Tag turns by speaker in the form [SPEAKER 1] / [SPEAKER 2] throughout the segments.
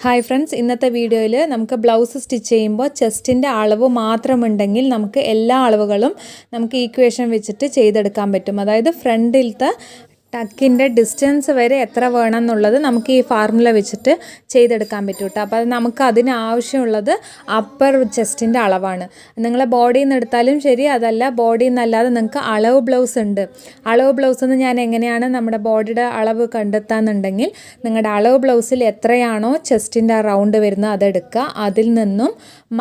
[SPEAKER 1] Hi friends, ഇന്നത്തെ വീഡിയോയിൽ നമുക്ക് ബ്ലൗസ് സ്റ്റിച്ച് ചെയ്യുമ്പോൾ ചെസ്റ്റിൻ്റെ അളവ് മാത്രമുണ്ടെങ്കിൽ നമുക്ക് എല്ലാ അളവുകളും നമുക്ക് ഈക്വേഷൻ വെച്ചിട്ട് ചെയ്തെടുക്കാൻ പറ്റും. അതായത് ഫ്രണ്ടിലത്തെ ടക്കിൻ്റെ ഡിസ്റ്റൻസ് വരെ എത്ര വേണം എന്നുള്ളത് നമുക്ക് ഈ ഫാർമുല വെച്ചിട്ട് ചെയ്തെടുക്കാൻ പറ്റും കേട്ടോ. അപ്പോൾ നമുക്ക് അതിന് ആവശ്യമുള്ളത് അപ്പർ ചെസ്റ്റിൻ്റെ അളവാണ്. നിങ്ങളെ ബോഡിയിൽ നിന്ന് എടുത്താലും ശരി, അതല്ല ബോഡിയിൽ നിന്നല്ലാതെ നിങ്ങൾക്ക് അളവ് ബ്ലൗസ് ഉണ്ട്. അളവ് ബ്ലൗസ് എന്ന് ഞാൻ എങ്ങനെയാണ് നമ്മുടെ ബോഡിയുടെ അളവ് കണ്ടെത്താന്നുണ്ടെങ്കിൽ, നിങ്ങളുടെ അളവ് ബ്ലൗസിൽ എത്രയാണോ ചെസ്റ്റിൻ്റെ റൗണ്ട് വരുന്നത് അതെടുക്കുക. അതിൽ നിന്നും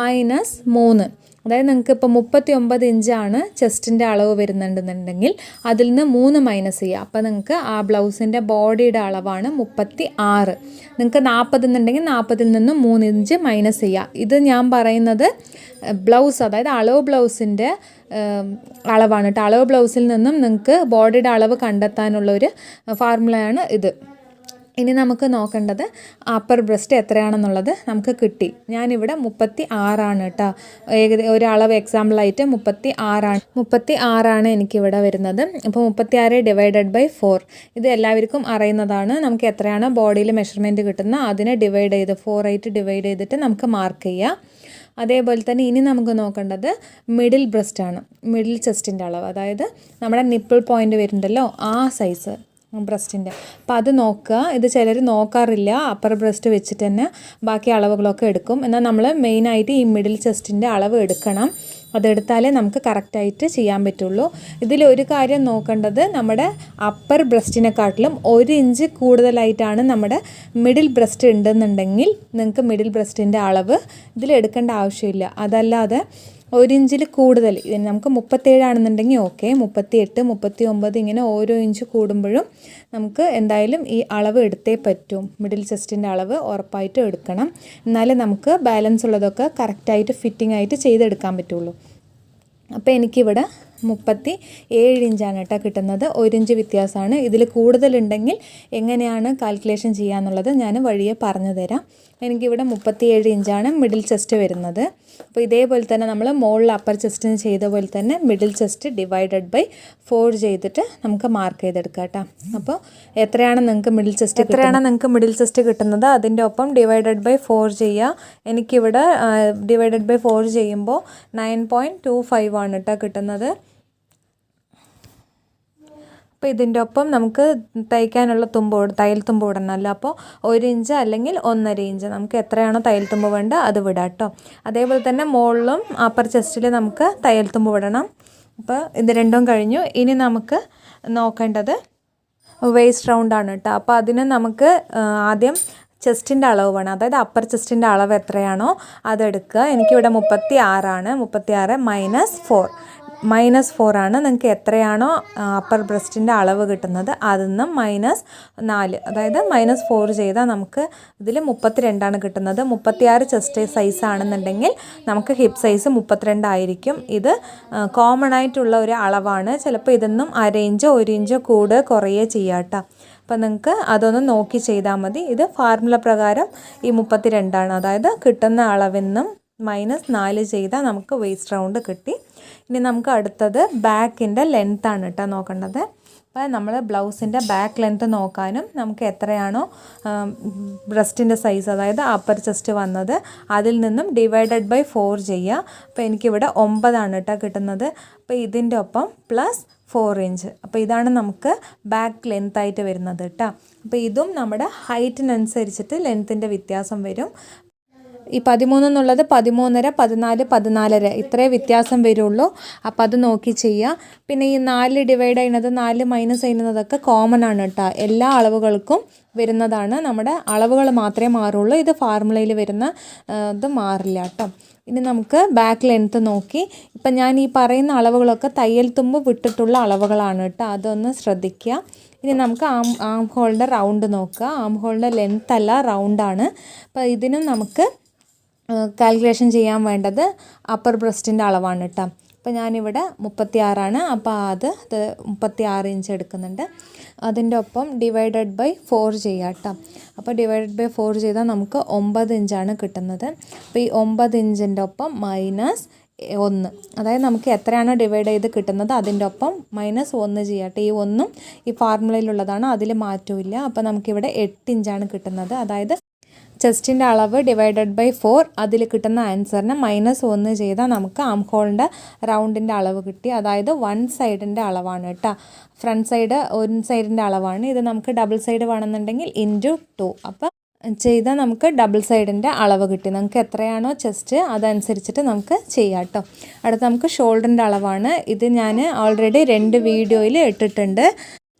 [SPEAKER 1] -3, അതായത് നിങ്ങൾക്ക് ഇപ്പോൾ 39 ഇഞ്ചാണ് ചെസ്റ്റിൻ്റെ അളവ് വരുന്നുണ്ടെന്നുണ്ടെങ്കിൽ അതിൽ നിന്ന് 3 മൈനസ് ചെയ്യുക. അപ്പോൾ നിങ്ങൾക്ക് ആ ബ്ലൗസിൻ്റെ ബോഡിയുടെ അളവാണ് 36. നിങ്ങൾക്ക് 40 എന്നുണ്ടെങ്കിൽ 40-ൽ നിന്നും 3 ഇഞ്ച് മൈനസ് ചെയ്യുക. ഇത് ഞാൻ പറയുന്നത് ബ്ലൗസ്, അതായത് അളവ് ബ്ലൗസിൻ്റെ അളവാണ് കേട്ടോ. അളവ് ബ്ലൗസിൽ നിന്നും നിങ്ങൾക്ക് ബോഡിയുടെ അളവ് കണ്ടെത്താനുള്ളൊരു ഫോർമുലയാണ് ഇത്. ഇനി നമുക്ക് നോക്കേണ്ടത് അപ്പർ ബ്രസ്റ്റ് എത്രയാണെന്നുള്ളത് നമുക്ക് കിട്ടി. ഞാനിവിടെ 36 കേട്ടോ. ഒരളവ് എക്സാമ്പിളായിട്ട് 36 എനിക്കിവിടെ വരുന്നത്. അപ്പോൾ 36 ÷ 4 ഇത് എല്ലാവർക്കും അറിയുന്നതാണ്. നമുക്ക് എത്രയാണ് ബോഡിയിൽ മെഷർമെൻറ്റ് കിട്ടുന്നത് അതിനെ ഡിവൈഡ് ചെയ്ത് 4 ആയിട്ട് ഡിവൈഡ് ചെയ്തിട്ട് നമുക്ക് മാർക്ക് ചെയ്യാം. അതേപോലെ തന്നെ ഇനി നമുക്ക് നോക്കേണ്ടത് മിഡിൽ ബ്രസ്റ്റാണ്, മിഡിൽ ചെസ്റ്റിൻ്റെ അളവ്. അതായത് നമ്മുടെ നിപ്പിൾ പോയിൻ്റ് വരുന്നുണ്ടല്ലോ, ആ സൈസ് ബ്രസ്റ്റിൻ്റെ. അപ്പോൾ അത് നോക്കുക. ഇത് ചിലർ നോക്കാറില്ല, അപ്പർ ബ്രസ്റ്റ് വെച്ചിട്ട് തന്നെ ബാക്കി അളവുകളൊക്കെ എടുക്കും. എന്നാൽ നമ്മൾ മെയിനായിട്ട് ഈ മിഡിൽ ചെസ്റ്റിൻ്റെ അളവ് എടുക്കണം. അതെടുത്താലേ നമുക്ക് കറക്റ്റായിട്ട് ചെയ്യാൻ പറ്റുള്ളൂ. ഇതിലൊരു കാര്യം നോക്കേണ്ടത്, നമ്മുടെ അപ്പർ ബ്രസ്റ്റിനെക്കാട്ടിലും 1 ഇഞ്ച് കൂടുതലായിട്ടാണ് നമ്മുടെ മിഡിൽ ബ്രസ്റ്റ് ഉണ്ടെന്നുണ്ടെങ്കിൽ നിങ്ങൾക്ക് മിഡിൽ ബ്രസ്റ്റിൻ്റെ അളവ് ഇതിലെടുക്കേണ്ട ആവശ്യമില്ല. അതല്ലാതെ 1 ഇഞ്ചിൽ കൂടുതൽ, നമുക്ക് 37 ആണെന്നുണ്ടെങ്കിൽ ഓക്കെ, 38, 39 ഇങ്ങനെ ഓരോ ഇഞ്ച് കൂടുമ്പോഴും നമുക്ക് എന്തായാലും ഈ അളവ് എടുത്തേ പറ്റും. മിഡിൽ ചെസ്റ്റിൻ്റെ അളവ് ഉറപ്പായിട്ടും എടുക്കണം. എന്നാലേ നമുക്ക് ബാലൻസ് ഉള്ളതൊക്കെ കറക്റ്റായിട്ട് ഫിറ്റിംഗ് ആയിട്ട് ചെയ്തെടുക്കാൻ പറ്റുള്ളൂ. അപ്പോൾ എനിക്കിവിടെ 37 ഇഞ്ചാണ് കേട്ടോ കിട്ടുന്നത്. 1 ഇഞ്ച് വ്യത്യാസമാണ്. ഇതിൽ കൂടുതലുണ്ടെങ്കിൽ എങ്ങനെയാണ് കാൽക്കുലേഷൻ ചെയ്യാന്നുള്ളത് ഞാൻ വഴിയെ പറഞ്ഞു തരാം. എനിക്കിവിടെ 37 ഇഞ്ചാണ് മിഡിൽ ചെസ്റ്റ് വരുന്നത്. അപ്പോൾ ഇതേപോലെ തന്നെ നമ്മൾ മുകളിൽ അപ്പർ ചെസ്റ്റിന് ചെയ്ത പോലെ തന്നെ മിഡിൽ ചെസ്റ്റ് ÷ 4 ചെയ്തിട്ട് നമുക്ക് മാർക്ക് ചെയ്തെടുക്കാം കേട്ടോ. അപ്പോൾ എത്രയാണ് നിങ്ങൾക്ക് മിഡിൽ ചെസ്റ്റ് കിട്ടുന്നത് അതിൻ്റെ ഒപ്പം ÷ 4 ചെയ്യുക. എനിക്കിവിടെ ÷ 4 ചെയ്യുമ്പോൾ 9.25 ആണ് കേട്ടോ കിട്ടുന്നത്. അപ്പോൾ ഇതിൻ്റെ ഒപ്പം നമുക്ക് തയ്ക്കാനുള്ള തയ്യൽ തുമ്പ് ഇടണമല്ലോ. അപ്പോൾ 1 ഇഞ്ച് അല്ലെങ്കിൽ 1.5 ഇഞ്ച് നമുക്ക് എത്രയാണോ തയ്യൽ തുമ്പ് വേണ്ട അത് വിടാം കേട്ടോ. അതേപോലെ തന്നെ മുകളിലും അപ്പർ ചെസ്റ്റിൽ നമുക്ക് തയ്യൽ തുമ്പ് വിടണം. അപ്പോൾ ഇത് രണ്ടും കഴിഞ്ഞു. ഇനി നമുക്ക് നോക്കേണ്ടത് വേസ്റ്റ് റൗണ്ടാണ് കേട്ടോ. അപ്പോൾ അതിന് നമുക്ക് ആദ്യം ചെസ്റ്റിൻ്റെ അളവ് വേണം. അതായത് അപ്പർ ചെസ്റ്റിൻ്റെ അളവ് എത്രയാണോ അതെടുക്കുക. എനിക്കിവിടെ 36 ആണ്. 36 -4 ആണ്. നിങ്ങൾക്ക് എത്രയാണോ അപ്പർ ബ്രസ്റ്റിൻ്റെ അളവ് കിട്ടുന്നത് അതിൽ നിന്നും -4, അതായത് -4 ചെയ്താൽ നമുക്ക് ഇതിൽ 32 ആണ് കിട്ടുന്നത്. 36 ചെസ്റ്റ് സൈസ് ആണെന്നുണ്ടെങ്കിൽ നമുക്ക് ഹിപ്പ് സൈസ് 32 ആയിരിക്കും. ഇത് കോമൺ ആയിട്ടുള്ള ഒരു അളവാണ്. ചിലപ്പോൾ ഇതൊന്നും 1/2 ഇഞ്ചോ 1 ഇഞ്ചോ കൂടുതൽ കുറയേ ചെയ്യാം കേട്ടോ. അപ്പോൾ നിങ്ങൾക്ക് അതൊന്ന് നോക്കി ചെയ്താൽ മതി. ഇത് ഫോർമുല പ്രകാരം ഈ 32 ആണ്. അതായത് കിട്ടുന്ന അളവിൽ നിന്നും -4 ചെയ്താൽ നമുക്ക് വേസ്റ്റ് റൗണ്ട് കിട്ടി. ഇനി നമുക്ക് അടുത്തത് ബാക്കിൻ്റെ ലെങ്ത്താണ് കേട്ടോ നോക്കേണ്ടത്. അപ്പോൾ നമ്മൾ ബ്ലൗസിൻ്റെ ബാക്ക് ലെങ്ത്ത് നോക്കാനും നമുക്ക് എത്രയാണോ ബ്രസ്റ്റിൻ്റെ സൈസ്, അതായത് അപ്പർ ചെസ്റ്റ് വന്നത് അതിൽ നിന്നും ÷ 4 ചെയ്യുക. അപ്പോൾ എനിക്കിവിടെ 9 ആണ് കേട്ടോ കിട്ടുന്നത്. അപ്പോൾ ഇതിൻ്റെ ഒപ്പം +4 ഇഞ്ച്. അപ്പോൾ ഇതാണ് നമുക്ക് ബാക്ക് ലെങ്ത് ആയിട്ട് വരുന്നത് കേട്ടോ. അപ്പോൾ ഇതും നമ്മുടെ ഹൈറ്റിനനുസരിച്ചിട്ട് ലെങ്ത്തിൻ്റെ വ്യത്യാസം വരും. ഈ 13 എന്നുള്ളത് 13.5, 14, 14.5 ഇത്രേ വ്യത്യാസം വരുള്ളൂ. അപ്പോൾ അത് നോക്കി ചെയ്യുക. പിന്നെ ഈ 4 ഡിവൈഡ് ചെയ്യുന്നത് 4 മൈനസ് ചെയ്യുന്നതൊക്കെ കോമൺ ആണ് കേട്ടോ. എല്ലാ അളവുകൾക്കും വരുന്നതാണ്. നമ്മുടെ അളവുകൾ മാത്രമേ മാറുള്ളൂ. ഇത് ഫോർമുലയിൽ വരുന്ന ഇത് മാറില്ല കേട്ടോ. ഇനി നമുക്ക് ബാക്ക് ലെങ്ത്ത് നോക്കി, ഇപ്പം ഞാൻ ഈ പറയുന്ന അളവുകളൊക്കെ തയ്യൽ തുമ്പ് വിട്ടിട്ടുള്ള അളവുകളാണ് കേട്ടോ. അതൊന്ന് ശ്രദ്ധിക്കുക. ഇനി നമുക്ക് ആം ഹോളിൻ്റെ റൗണ്ട് നോക്കുക. ആം ഹോളിൻ്റെ ലെങ്ത്ത് അല്ല, റൗണ്ടാണ്. അപ്പോൾ ഇതിനും നമുക്ക് കാൽക്കുലേഷൻ ചെയ്യാൻ വേണ്ടത് അപ്പർ ബ്രസ്റ്റിൻ്റെ അളവാണ് കേട്ടോ. അപ്പോൾ ഞാനിവിടെ 36 ആണ്. അപ്പോൾ അത് 36 ഇഞ്ച് എടുക്കുന്നുണ്ട്. അതിൻ്റെ ഒപ്പം ÷ 4 ചെയ്യാം കേട്ടോ. അപ്പോൾ ÷ 4 ചെയ്താൽ നമുക്ക് 9 ഇഞ്ചാണ് കിട്ടുന്നത്. അപ്പോൾ ഈ 9 ഇഞ്ചിൻ്റെ ഒപ്പം -1, അതായത് നമുക്ക് എത്രയാണോ ഡിവൈഡ് ചെയ്ത് കിട്ടുന്നത് അതിൻ്റെ ഒപ്പം -1 ചെയ്യാട്ടെ. ഈ 1 ഈ ഫോർമുലയിലുള്ളതാണ്, അതിൽ മാറ്റമില്ല. അപ്പോൾ നമുക്കിവിടെ 8 ഇഞ്ചാണ് കിട്ടുന്നത്. അതായത് ചെസ്റ്റിൻ്റെ അളവ് ഡിവൈഡഡ് ബൈ 4 അതിൽ കിട്ടുന്ന ആൻസറിന് -1 ചെയ്താൽ നമുക്ക് ആം ഹോളിൻ്റെ റൗണ്ടിൻ്റെ അളവ് കിട്ടി. അതായത് 1 സൈഡിൻ്റെ അളവാണ് കേട്ടോ. ഫ്രണ്ട് സൈഡ് 1 സൈഡിൻ്റെ അളവാണ്. ഇത് നമുക്ക് ഡബിൾ സൈഡ് വേണമെന്നുണ്ടെങ്കിൽ × 2. അപ്പോൾ ചെയ്താൽ നമുക്ക് ഡബിൾ സൈഡിൻ്റെ അളവ് കിട്ടി. നമുക്ക് എത്രയാണോ ചെസ്റ്റ് അതനുസരിച്ചിട്ട് നമുക്ക് ചെയ്യാം കേട്ടോ. അടുത്ത നമുക്ക് ഷോൾഡറിൻ്റെ അളവാണ്. ഇത് ഞാൻ ഓൾറെഡി 2 വീഡിയോയിൽ ഇട്ടിട്ടുണ്ട്,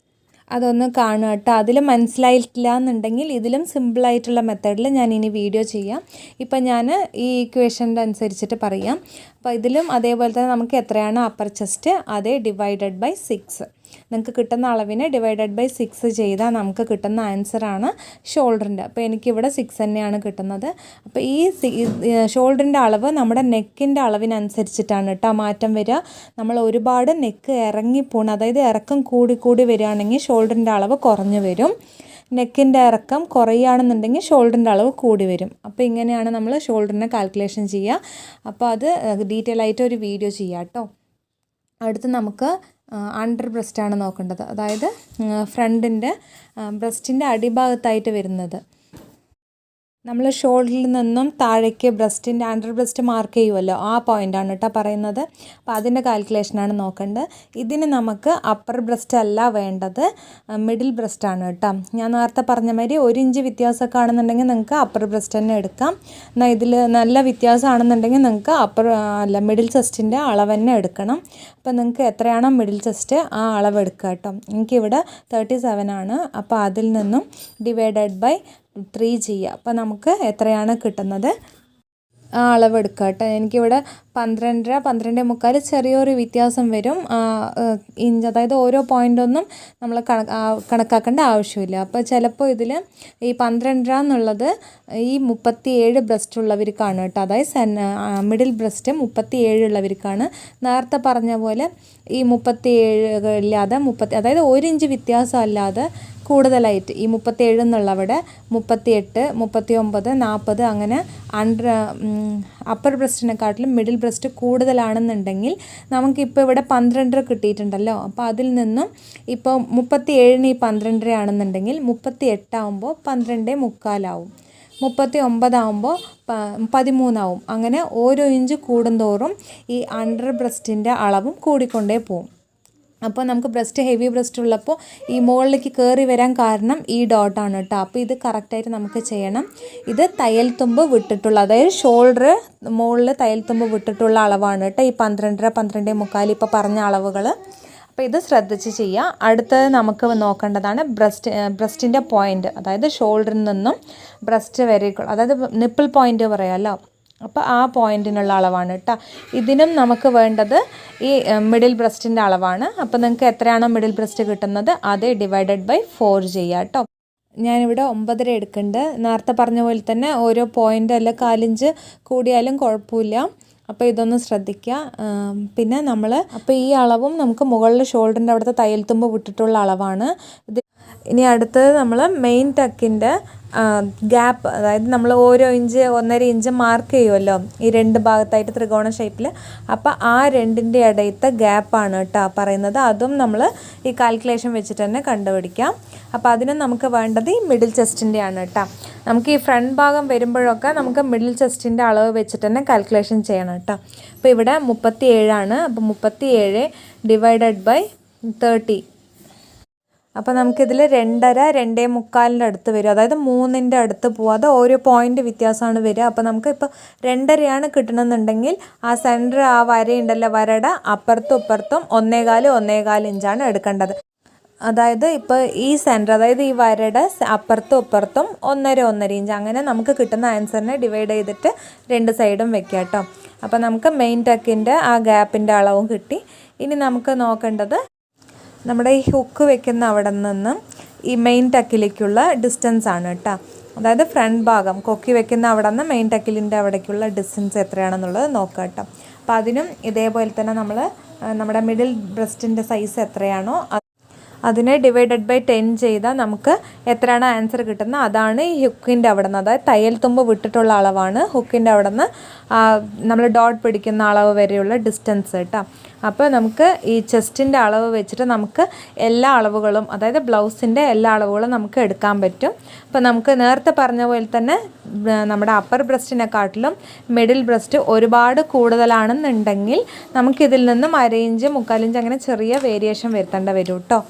[SPEAKER 1] അതൊന്ന് കാണുക കേട്ടോ. അതിൽ മനസ്സിലായിട്ടില്ല എന്നുണ്ടെങ്കിൽ ഇതിലും സിമ്പിളായിട്ടുള്ള മെത്തേഡിൽ ഞാൻ ഇനി വീഡിയോ ചെയ്യാം. ഇപ്പം ഞാൻ ഈ ഇക്വേഷൻ്റെ അനുസരിച്ചിട്ട് പറയാം. അപ്പോൾ ഇതിലും അതേപോലെ തന്നെ നമുക്ക് എത്രയാണ് അപ്പർ ചെസ്റ്റ് അതേ ഡിവൈഡഡ് ബൈ 6 നിങ്ങൾക്ക് കിട്ടുന്ന അളവിനെ ഡിവൈഡഡ് ബൈ 6 ചെയ്താൽ നമുക്ക് കിട്ടുന്ന ആൻസറാണ് ഷോൾഡറിൻ്റെ. അപ്പോൾ എനിക്കിവിടെ 6 തന്നെയാണ് കിട്ടുന്നത്. അപ്പോൾ ഈ ഷോൾഡറിൻ്റെ അളവ് നമ്മുടെ നെക്കിൻ്റെ അളവിനനുസരിച്ചിട്ടാണ് കേട്ടോ മാറ്റം വരിക. നമ്മൾ ഒരുപാട് നെക്ക് ഇറങ്ങിപ്പോണം, അതായത് ഇറക്കം കൂടി വരികയാണെങ്കിൽ ഷോൾഡറിൻ്റെ അളവ് കുറഞ്ഞു വരും. നെക്കിൻ്റെ ഇറക്കം കുറയുകയാണെന്നുണ്ടെങ്കിൽ ഷോൾഡറിൻ്റെ അളവ് കൂടി വരും. അപ്പോൾ ഇങ്ങനെയാണ് നമ്മൾ ഷോൾഡറിനെ കാൽക്കുലേഷൻ ചെയ്യുക. അപ്പോൾ അത് ഡീറ്റെയിൽ ആയിട്ട് ഒരു വീഡിയോ ചെയ്യാം കേട്ടോ. അടുത്ത് നമുക്ക് അണ്ടർ ബ്രസ്റ്റാണ് നോക്കേണ്ടത്, അതായത് ഫ്രണ്ടിൻ്റെ ബ്രസ്റ്റിൻ്റെ അടിഭാഗത്തായിട്ട് വരുന്നത്. നമ്മൾ ഷോൾഡറിൽ നിന്നും താഴേക്ക് ബ്രസ്റ്റിൻ്റെ അണ്ടർ ബ്രസ്റ്റ് മാർക്ക് ചെയ്യുമല്ലോ, ആ പോയിൻ്റാണ് കേട്ടോ പറയുന്നത്. അപ്പോൾ അതിൻ്റെ കാൽക്കുലേഷനാണ് നോക്കേണ്ടത്. ഇതിന് നമുക്ക് അപ്പർ ബ്രസ്റ്റ് അല്ല വേണ്ടത്, മിഡിൽ ബ്രസ്റ്റാണ് കേട്ടോ. ഞാൻ നേരത്തെ പറഞ്ഞ മാതിരി 1 ഇഞ്ച് വ്യത്യാസമൊക്കെ ആണെന്നുണ്ടെങ്കിൽ നിങ്ങൾക്ക് അപ്പർ ബ്രസ്റ്റ് തന്നെ എടുക്കാം. എന്നാൽ ഇതിൽ നല്ല വ്യത്യാസമാണെന്നുണ്ടെങ്കിൽ നിങ്ങൾക്ക് മിഡിൽ ചെസ്റ്റിൻ്റെ അളവ് തന്നെ എടുക്കണം. അപ്പോൾ നിങ്ങൾക്ക് എത്രയാണോ മിഡിൽ ചെസ്റ്റ് ആ അളവ് എടുക്കുക കേട്ടോ. എനിക്കിവിടെ 37 ആണ്. അപ്പോൾ അതിൽ നിന്നും ഡിവൈഡഡ് ബൈ 3 ചെയ്യുക. അപ്പോൾ നമുക്ക് എത്രയാണ് കിട്ടുന്നത് ആ അളവ് എടുക്കുക കേട്ടോ. എനിക്കിവിടെ 12.5 12.25 ചെറിയൊരു വ്യത്യാസം വരും ഇഞ്ച്, അതായത് ഓരോ പോയിൻ്റൊന്നും നമ്മൾ കണക്കാക്കേണ്ട ആവശ്യമില്ല. അപ്പോൾ ചിലപ്പോൾ ഇതിൽ ഈ 12.5 എന്നുള്ളത് ഈ 37 ബ്രസ്റ്റ് ഉള്ളവർക്കാണ് കേട്ടോ, അതായത് മിഡിൽ ബ്രസ്റ്റ് 37 ഉള്ളവർക്കാണ്. നേരത്തെ പറഞ്ഞ പോലെ ഈ 37 ഇല്ലാതെ അതായത് 1 ഇഞ്ച് വ്യത്യാസം അല്ലാതെ കൂടുതലായിട്ട് ഈ 37 എന്നുള്ളവിടെ 38, 39, 40 അങ്ങനെ അപ്പർ ബ്രസ്റ്റിനെക്കാട്ടിലും മിഡിൽ ബ്രസ്റ്റ് കൂടുതലാണെന്നുണ്ടെങ്കിൽ നമുക്കിപ്പോൾ ഇവിടെ 12 കിട്ടിയിട്ടുണ്ടല്ലോ. അപ്പോൾ അതിൽ നിന്നും ഇപ്പോൾ 37 ഈ 12 ആണെന്നുണ്ടെങ്കിൽ 38 ആകുമ്പോൾ 12.25 ആവും, 39 ആകുമ്പോൾ 13 ആവും. അങ്ങനെ ഓരോ ഇഞ്ച് കൂടുന്തോറും ഈ അണ്ടർ ബ്രസ്റ്റിൻ്റെ അളവും കൂടിക്കൊണ്ടേ പോവും. അപ്പോൾ നമുക്ക് ബ്രസ്റ്റ് ഹെവി ബ്രസ്റ്റ് ഉള്ളപ്പോൾ ഈ മുകളിലേക്ക് കയറി വരാൻ കാരണം ഈ ഡോട്ടാണ് കേട്ടോ. അപ്പോൾ ഇത് കറക്റ്റായിട്ട് നമുക്ക് ചെയ്യണം. ഇത് തയ്യൽ തുമ്പ് വിട്ടിട്ടുള്ള, അതായത് ഷോൾഡർ മുകളിൽ തയ്യൽ തുമ്പ് വിട്ടിട്ടുള്ള അളവാണ് കേട്ടോ ഈ 12.5 12.25 ഇപ്പോൾ പറഞ്ഞ അളവുകൾ. അപ്പോൾ ഇത് ശ്രദ്ധിച്ച് ചെയ്യുക. അടുത്തത് നമുക്ക് നോക്കേണ്ടതാണ് ബ്രസ്റ്റിൻ്റെ പോയിൻ്റ്, അതായത് ഷോൾഡറിൽ നിന്നും ബ്രസ്റ്റ് വരെ, അതായത് നിപ്പിൾ പോയിൻ്റ് പറയാമല്ലോ. അപ്പോൾ ആ പോയിൻറ്റിനുള്ള അളവാണ് കേട്ടോ. ഇതിനും നമുക്ക് വേണ്ടത് ഈ മിഡിൽ ബ്രസ്റ്റിൻ്റെ അളവാണ്. അപ്പോൾ നിങ്ങൾക്ക് എത്രയാണോ മിഡിൽ ബ്രസ്റ്റ് കിട്ടുന്നത് അത് ഡിവൈഡഡ് ബൈ 4 ചെയ്യുക കേട്ടോ. ഞാനിവിടെ 9.5 എടുക്കുന്നുണ്ട്. നേരത്തെ പറഞ്ഞ പോലെ തന്നെ ഓരോ പോയിൻ്റ് അല്ല 4 ഇഞ്ച് കൂടിയാലും കുഴപ്പമില്ല. അപ്പോൾ ഇതൊന്ന് ശ്രദ്ധിക്കുക. പിന്നെ അപ്പോൾ ഈ അളവും നമുക്ക് മുകളിൽ ഷോൾഡറിൻ്റെ അവിടുത്തെ തയ്യൽ തുമ്പ് വിട്ടിട്ടുള്ള അളവാണ് ഇത്. ഇനി അടുത്തത് നമ്മൾ മെയിൻ ടക്കിൻ്റെ ഗ്യാപ്പ്, അതായത് നമ്മൾ ഓരോ ഇഞ്ച് 1.5 ഇഞ്ച് മാർക്ക് ചെയ്യുമല്ലോ ഈ 2 ഭാഗത്തായിട്ട് ത്രികോണ ഷേപ്പിൽ. അപ്പോൾ ആ 2ൻ്റെ ഇടയത്തെ ഗ്യാപ്പാണ് കേട്ടോ പറയുന്നത്. അതും നമ്മൾ ഈ കാൽക്കുലേഷൻ വെച്ചിട്ട് തന്നെ കണ്ടുപിടിക്കാം. അപ്പോൾ അതിന് നമുക്ക് വേണ്ടത് ഈ മിഡിൽ ചെസ്റ്റിൻ്റെ ആണ് കേട്ടോ. നമുക്ക് ഈ ഫ്രണ്ട് ഭാഗം വരുമ്പോഴൊക്കെ നമുക്ക് മിഡിൽ ചെസ്റ്റിൻ്റെ അളവ് വെച്ചിട്ട് തന്നെ കാൽക്കുലേഷൻ ചെയ്യണം കേട്ടോ. അപ്പോൾ ഇവിടെ 37 ആണ്. അപ്പോൾ 37 ഡിവൈഡഡ് ബൈ 30. അപ്പോൾ നമുക്കിതിൽ 2.5 2.25 അടുത്ത് വരും, അതായത് 3ൻ്റെ അടുത്ത് പോവാതെ ഓരോ പോയിൻ്റ് വ്യത്യാസമാണ് വരിക. അപ്പോൾ നമുക്ക് ഇപ്പോൾ 2.5 കിട്ടണമെന്നുണ്ടെങ്കിൽ ആ സെൻറ്റർ ആ വരയുണ്ടല്ലോ, വരയുടെ അപ്പുറത്തും ഇപ്പുറത്തും 1.25 ഇഞ്ചാണ് എടുക്കേണ്ടത്. അതായത് ഇപ്പോൾ ഈ സെൻറ്റർ, അതായത് ഈ വരയുടെ അപ്പുറത്തും ഇപ്പുറത്തും 1.5 ഇഞ്ച്, അങ്ങനെ നമുക്ക് കിട്ടുന്ന ആൻസറിനെ ഡിവൈഡ് ചെയ്തിട്ട് 2 സൈഡും വെക്കുക കേട്ടോ. അപ്പോൾ നമുക്ക് മെയിൻ ടക്കിൻ്റെ ആ ഗ്യാപ്പിൻ്റെ അളവും കിട്ടി. ഇനി നമുക്ക് നോക്കേണ്ടത് നമ്മുടെ ഈ ഹുക്ക് വെക്കുന്ന അവിടെ നിന്നും ഈ മെയിൻ ടക്കിലേക്കുള്ള ഡിസ്റ്റൻസ് ആണ് കേട്ടോ. അതായത് ഫ്രണ്ട് ഭാഗം കൊക്കി വെക്കുന്ന അവിടെ നിന്ന് മെയിൻ ടക്കിലിൻ്റെ അവിടേക്കുള്ള ഡിസ്റ്റൻസ് എത്രയാണെന്നുള്ളത് നോക്കാം കേട്ടോ. അപ്പോൾ അതിനും ഇതേപോലെ തന്നെ നമ്മുടെ മിഡിൽ ബ്രസ്റ്റിൻ്റെ സൈസ് എത്രയാണോ അതിനെ ഡിവൈഡഡ് ബൈ 10 ചെയ്താൽ നമുക്ക് എത്രയാണ് ആൻസർ കിട്ടുന്നത് അതാണ് ഈ ഹുക്കിൻ്റെ അവിടെ നിന്ന്, അതായത് തയ്യൽ തുമ്പ് വിട്ടിട്ടുള്ള അളവാണ് ഹുക്കിൻ്റെ അവിടെ നിന്ന് നമ്മൾ ഡോട്ട് പിടിക്കുന്ന അളവ് വരെയുള്ള ഡിസ്റ്റൻസ് കേട്ടോ. അപ്പോൾ നമുക്ക് ഈ ചെസ്റ്റിൻ്റെ അളവ് വെച്ചിട്ട് നമുക്ക് എല്ലാ അളവുകളും, അതായത് ബ്ലൗസിൻ്റെ എല്ലാ അളവുകളും നമുക്ക് എടുക്കാൻ പറ്റും. അപ്പോൾ നമുക്ക് നേരത്തെ പറഞ്ഞ പോലെ തന്നെ നമ്മുടെ അപ്പർ ബ്രസ്റ്റിനെക്കാട്ടിലും മിഡിൽ ബ്രസ്റ്റ് ഒരുപാട് കൂടുതലാണെന്നുണ്ടെങ്കിൽ നമുക്കിതിൽ നിന്നും 1/2 ഇഞ്ച് 3/4 ഇഞ്ച് അങ്ങനെ ചെറിയ വേരിയേഷൻ വരുത്തേണ്ടി വരും കേട്ടോ.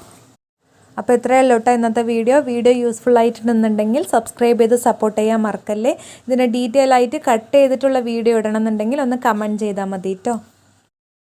[SPEAKER 1] അപ്പോൾ ഇത്രയേ ഉള്ളൂ കേട്ടോ ഇന്നത്തെ വീഡിയോ യൂസ്ഫുൾ ആയിട്ടുണ്ടെന്നുണ്ടെങ്കിൽ സബ്സ്ക്രൈബ് ചെയ്ത് സപ്പോർട്ട് ചെയ്യാൻ മറക്കല്ലേ. ഇതിനെ ഡീറ്റെയിൽ ആയിട്ട് കട്ട് ചെയ്തിട്ടുള്ള വീഡിയോ ഇടണമെന്നുണ്ടെങ്കിൽ ഒന്ന് കമൻറ്റ് ചെയ്താൽ മതി കേട്ടോ.